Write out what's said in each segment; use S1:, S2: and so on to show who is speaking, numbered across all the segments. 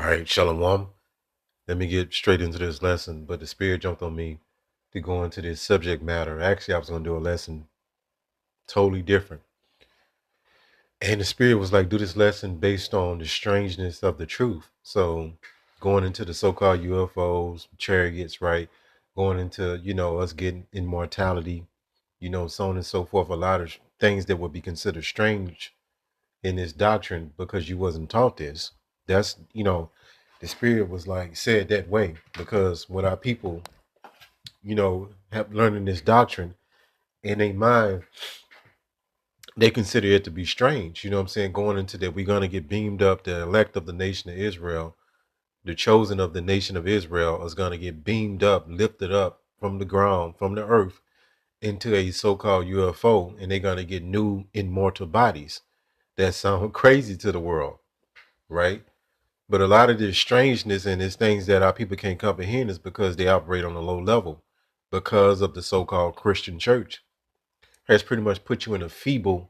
S1: right, Shalom. Let me get straight into this lesson, but the Spirit jumped on me to go into this subject matter. Actually, I was going to do a lesson totally different. And the Spirit was like, do this lesson based on the strangeness of the truth. So going into the so-called UFOs, chariots, right? Going into, us getting immortality, so on and so forth. A lot of things that would be considered strange in this doctrine because you wasn't taught this. That's, the Spirit was like said that way because what our people, have learning this doctrine in their mind, they consider it to be strange. You know what I'm saying? Going into that, we're going to get beamed up. The elect of the nation of Israel, the chosen of the nation of Israel, is going to get beamed up, lifted up from the ground, from the earth, into a so-called UFO, and they're going to get new immortal bodies. That sound crazy to the world, right? But a lot of this strangeness and these things that our people can't comprehend is because they operate on a low level, because of the so-called Christian church has pretty much put you in a feeble,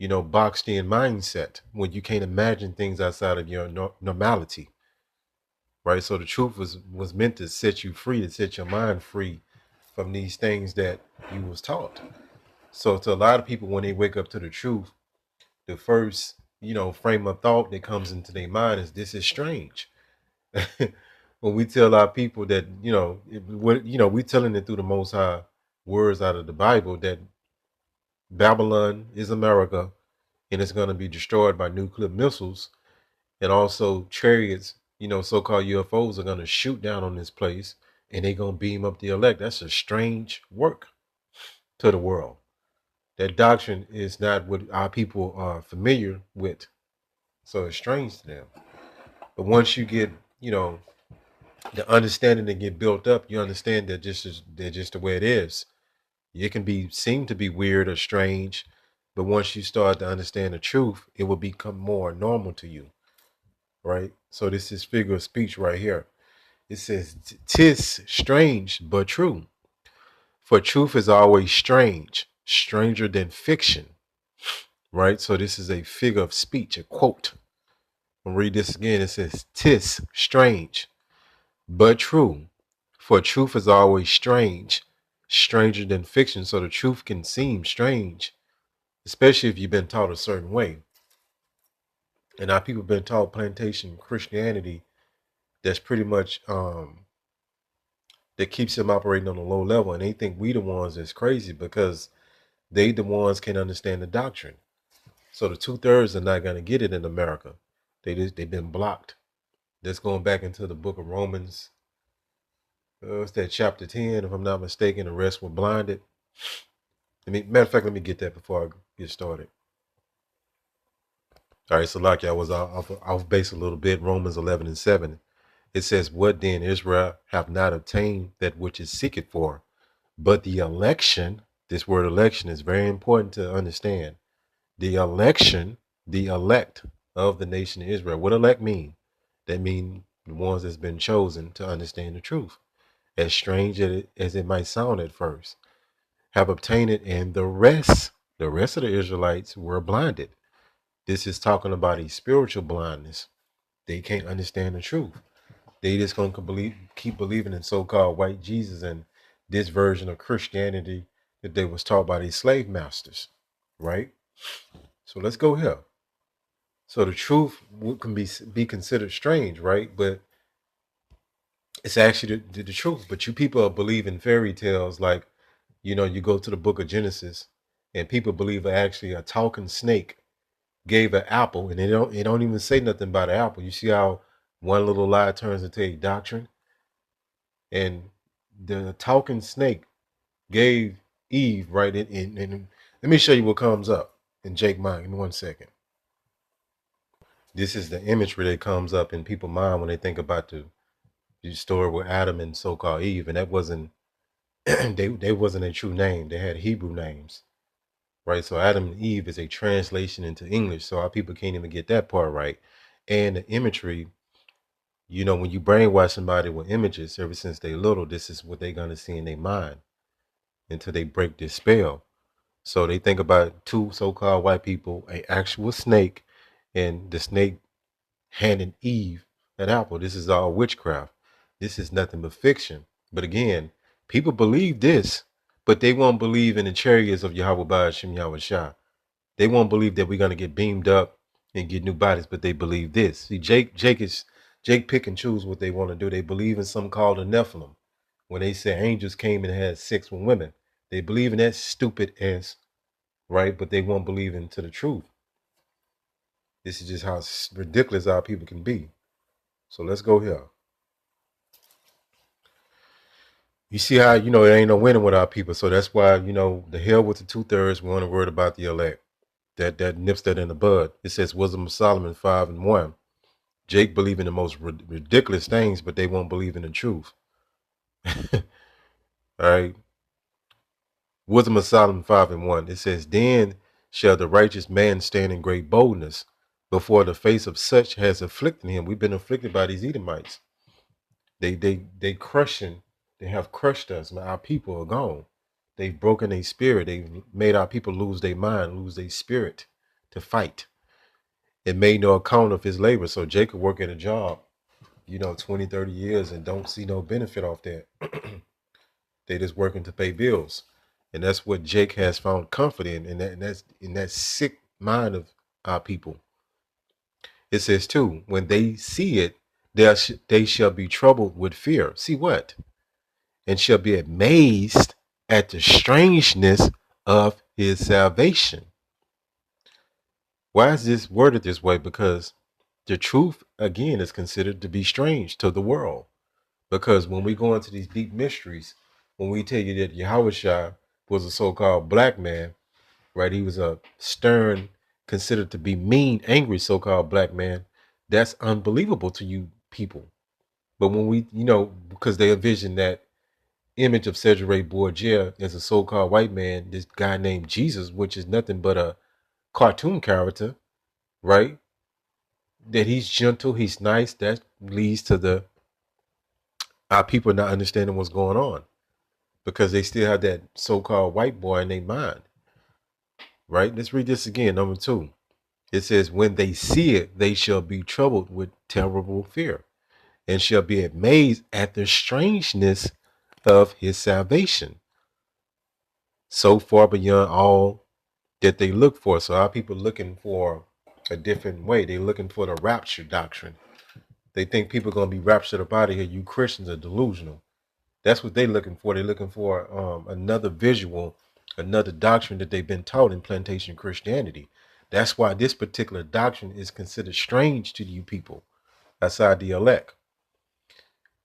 S1: boxed in mindset when you can't imagine things outside of your normality, right? So the truth was meant to set you free, to set your mind free from these things that you was taught. So to a lot of people, when they wake up to the truth, the first, frame of thought that comes into their mind is this is strange. When we tell our people that, we telling it through the Most High words out of the Bible that Babylon is America and it's going to be destroyed by nuclear missiles, and also chariots, so-called UFOs are going to shoot down on this place and they're going to beam up the elect. That's a strange work to the world. That doctrine is not what our people are familiar with, so it's strange to them. But once you get, the understanding to get built up, you understand that they're just the way it is. It can seem to be weird or strange, but once you start to understand the truth, it will become more normal to you, right? So this is figure of speech right here. It says, "'Tis strange but true, for truth is always strange, stranger than fiction." Right? So this is a figure of speech, a quote. I'll read this again. It says, "'Tis strange but true, for truth is always strange, stranger than fiction." So the truth can seem strange, especially if you've been taught a certain way. And our people have been taught plantation Christianity that's pretty much that keeps them operating on a low level. And they think we the ones that's crazy because they the ones can understand the doctrine. So the 2/3 are not gonna get it in America. They've been blocked. That's going back into the book of Romans. It's that chapter 10, if I'm not mistaken. The rest were blinded. Matter of fact, let me get that before I get started. All right, so like I was off base a little bit. Romans 11:7. It says, "What then? Israel have not obtained that which is seeketh for, but the election." This word election is very important to understand. The election, the elect of the nation of Israel. What elect mean? That mean the ones that's been chosen to understand the truth. As strange as it might sound at first, have obtained it, and the rest of the Israelites were blinded. This is talking about a spiritual blindness. They can't understand the truth. They just gonna keep believing in so-called white Jesus and this version of Christianity that they was taught by these slave masters, right? So let's go here. So the truth can be considered strange, right? But it's actually the truth. But you people are believing fairy tales, like you go to the book of Genesis, and people believe actually a talking snake gave an apple, and they don't even say nothing about an apple. You see how one little lie turns into a doctrine, and the talking snake gave Eve, right? And let me show you what comes up in Jake mind. Give me 1 second. This is the imagery that comes up in people's mind when they think about the story with Adam and so-called Eve, and that wasn't they wasn't a true name. They had Hebrew names, right? So Adam and Eve is a translation into English, so our people can't even get that part right. And the imagery, when you brainwash somebody with images ever since they little, this is what they're gonna see in their mind until they break this spell. So they think about two so-called white people, a actual snake, and the snake handed Eve that apple. This is all witchcraft. This is nothing but fiction. But again, people believe this, but they won't believe in the chariots of Yahweh Ba'ashim Yahweh Shah. They won't believe that we're gonna get beamed up and get new bodies, but they believe this. See, Jake pick and choose what they want to do. They believe in something called a Nephilim. When they say angels came and had sex with women, they believe in that stupid ass, right? But they won't believe into the truth. This is just how ridiculous our people can be. So let's go here. You see how, there ain't no winning with our people. So that's why, the hell with the 2/3, we want to worry about the elect. That nips that in the bud. It says Wisdom of Solomon 5:1. Jake believe in the most ridiculous things, but they won't believe in the truth. All right. Wisdom of Solomon 5:1. It says, then shall the righteous man stand in great boldness before the face of such has afflicted him. We've been afflicted by these Edomites. They crushing. They have crushed us. Our people are gone. They've broken their spirit. They've made our people lose their mind, lose their spirit to fight. It made no account of his labor. So Jacob work at a job, 20, 30 years and don't see no benefit off that. They just working to pay bills. And that's what Jake has found comfort in, that's in that sick mind of our people. It says too, when they see it, they shall be troubled with fear. See what? And shall be amazed at the strangeness of his salvation. Why is this worded this way? Because the truth, again, is considered to be strange to the world. Because when we go into these deep mysteries, when we tell you that Yahushua was a so-called black man, right? He was a stern, considered to be mean, angry so-called black man. That's unbelievable to you people. But when we, because they envision that image of Cedric Borgia as a so-called white man, this guy named Jesus, which is nothing but a cartoon character, right? That he's gentle, he's nice. That leads to our people not understanding what's going on, because they still have that so-called white boy in their mind, right? Let's read this again. Number 2. It says, when they see it, they shall be troubled with terrible fear and shall be amazed at the strangeness of his salvation, so far beyond all that they look for. So our people looking for a different way. They're looking for the rapture doctrine. They think people are going to be raptured up out of here. You Christians are delusional. That's what they're looking for. They're looking for another visual, another doctrine that they've been taught in plantation Christianity. That's why this particular doctrine is considered strange to you people outside the elect.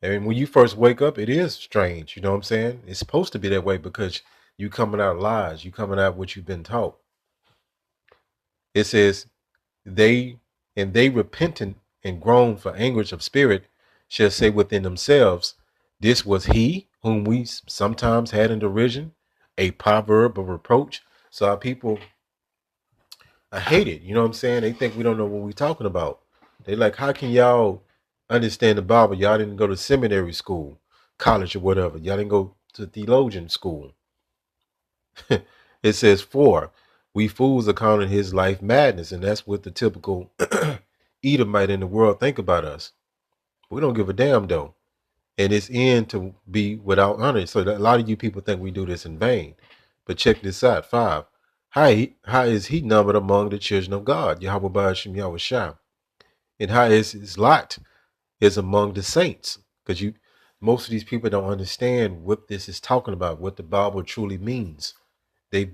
S1: And when you first wake up, it is strange. You know what I'm saying? It's supposed to be that way because you coming out lies. You coming out what you've been taught. It says, they repentant and groan for anguish of spirit shall say within themselves, this was he whom we sometimes had in derision, a proverb of reproach. So our people, I hate it. You know what I'm saying? They think we don't know what we're talking about. They like, how can y'all understand the Bible? Y'all didn't go to seminary school, college or whatever. Y'all didn't go to theologian school. It says, for we fools accounted his life madness. And that's what the typical Edomite in the world think about us. We don't give a damn though. And it's in to be without honor. So a lot of you people think we do this in vain. But check this out. 5. How is he numbered among the children of God? Yahweh Ba'ashim Yahweh Shah. And how is his lot is among the saints? Because most of these people don't understand what this is talking about, what the Bible truly means. They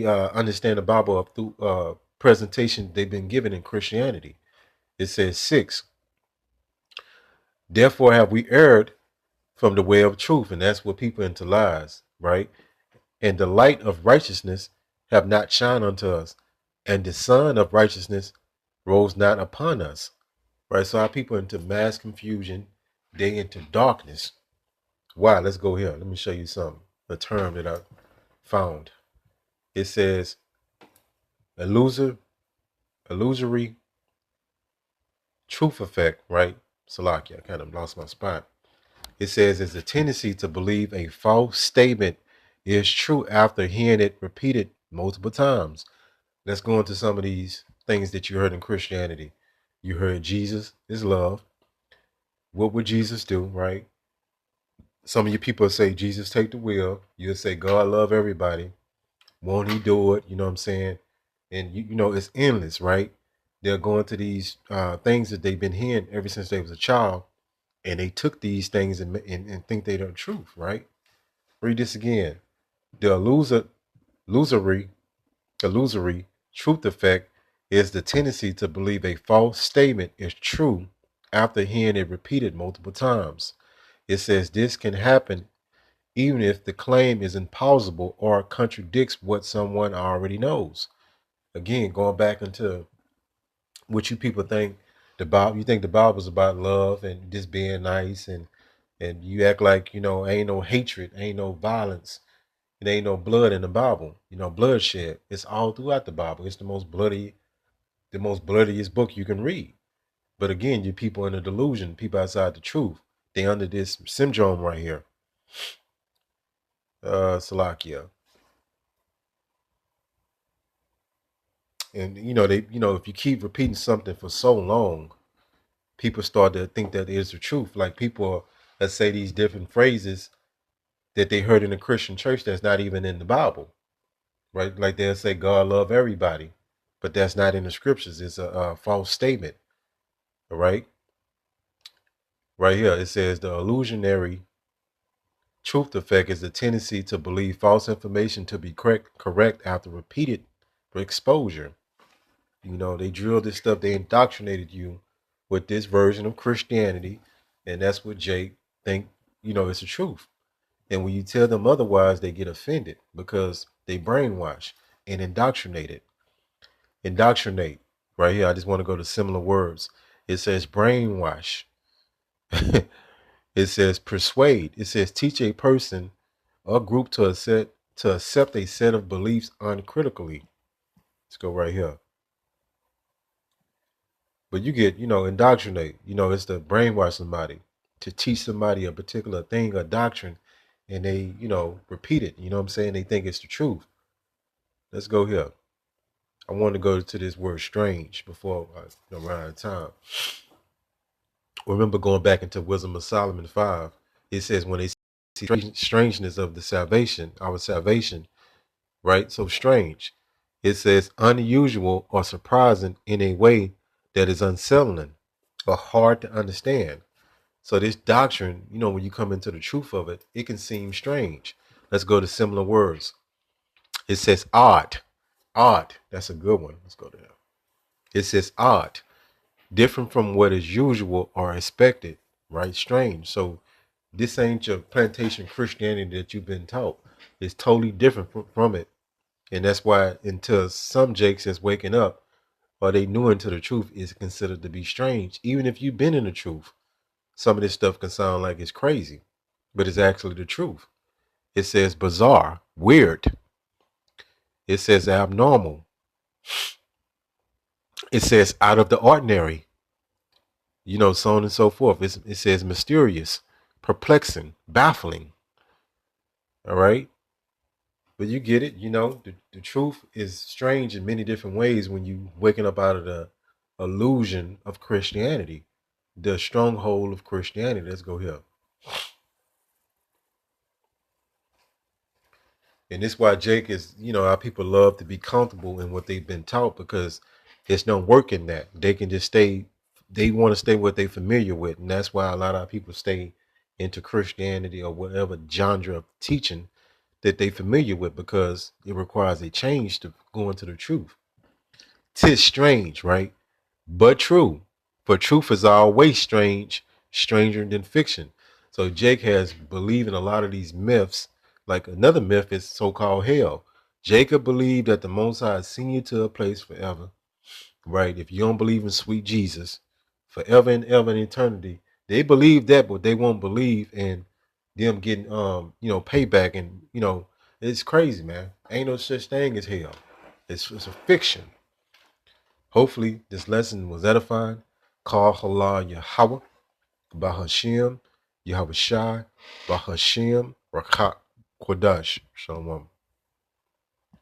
S1: understand the Bible through presentation they've been given in Christianity. It says 6. Therefore have we erred from the way of truth. And that's what people into lies, right? And the light of righteousness have not shined unto us. And the sun of righteousness rose not upon us, right? So our people into mass confusion. They into darkness. Why? Let's go here. Let me show you something. A term that I found. It says illusory truth effect, right? Salakia, I kind of lost my spot. It says it's a tendency to believe a false statement is true after hearing it repeated multiple times. Let's go into some of these things that you heard in Christianity. You heard Jesus is love. What would Jesus do, right? Some of you people say, Jesus, take the wheel. You'll say, God love everybody. Won't he do it? You know what I'm saying? And you know, it's endless, right? They're going to these things that they've been hearing ever since they was a child, and they took these things and think they're the truth, right? Read this again. The illusory, illusory truth effect is the tendency to believe a false statement is true after hearing it repeated multiple times. It says this can happen even if the claim is implausible or contradicts what someone already knows. Again, going back into what you people think the Bible, you think the Bible's about love and just being nice, and you act like, you know, ain't no hatred, ain't no violence, it ain't no blood in the Bible, you know, bloodshed. It's all throughout the Bible. It's the most bloodiest book you can read. But again, you people in a delusion, people outside the truth, they under this syndrome right here. Salakia. And you know, if you keep repeating something for so long, people start to think that it is the truth. Like people that say these different phrases that they heard in the Christian church that's not even in the Bible, right? Like they'll say God love everybody, but that's not in the scriptures. It's a false statement, all right? Right here, it says the illusionary truth effect is the tendency to believe false information to be correct after repeated exposure. You know, they drilled this stuff, they indoctrinated you with this version of Christianity, and that's what Jake think, you know, it's the truth. And when you tell them otherwise, they get offended because they brainwash and indoctrinated. Indoctrinate. Right here, I just want to go to similar words. It says brainwash. It says persuade. It says teach a person or group to accept a set of beliefs uncritically. Let's go right here. But you get, you know, indoctrinate. You know, it's to brainwash somebody, to teach somebody a particular thing, a doctrine, and they, you know, repeat it. You know what I'm saying? They think it's the truth. Let's go here. I want to go to this word strange before I run out of time. Remember going back into Wisdom of Solomon 5, it says when they see strangeness of the salvation, our salvation, right? So strange. It says unusual or surprising in a way that is unsettling or hard to understand. So this doctrine, you know, when you come into the truth of it, it can seem strange. Let's go to similar words. It says odd. Odd. That's a good one. Let's go there. It says odd. Different from what is usual or expected, right? Strange. So this ain't your plantation Christianity that you've been taught. It's totally different from it. And that's why until some Jakes is waking up or they new into the truth is considered to be strange. Even if you've been in the truth, some of this stuff can sound like it's crazy, but it's actually the truth. It says bizarre, weird. It says abnormal. It says out of the ordinary, you know, so on and so forth. It says mysterious, perplexing, baffling. All right. But you get it, you know, the truth is strange in many different ways when you waking up out of the illusion of Christianity, the stronghold of Christianity. Let's go here. And this is why Jake is, you know, our people love to be comfortable in what they've been taught because it's no work in that. They can just stay, they want to stay what they're familiar with. And that's why a lot of people stay into Christianity or whatever genre of teaching that they familiar with because it requires a change to go into the truth. 'Tis strange, right? But true. For truth is always strange, stranger than fiction. So Jake has believed in a lot of these myths. Like another myth is so-called hell. Jacob believed that the Most High send you to a place forever, right? If you don't believe in sweet Jesus, forever and ever in eternity, they believe that, but they won't believe in them getting you know, payback. And you know, it's crazy, man. Ain't no such thing as hell. It's a fiction. Hopefully, this lesson was edifying. Call Allah Yahweh, Bahashim, Yahweh Shai, Bahashim, Rakat Kodash. Shalom.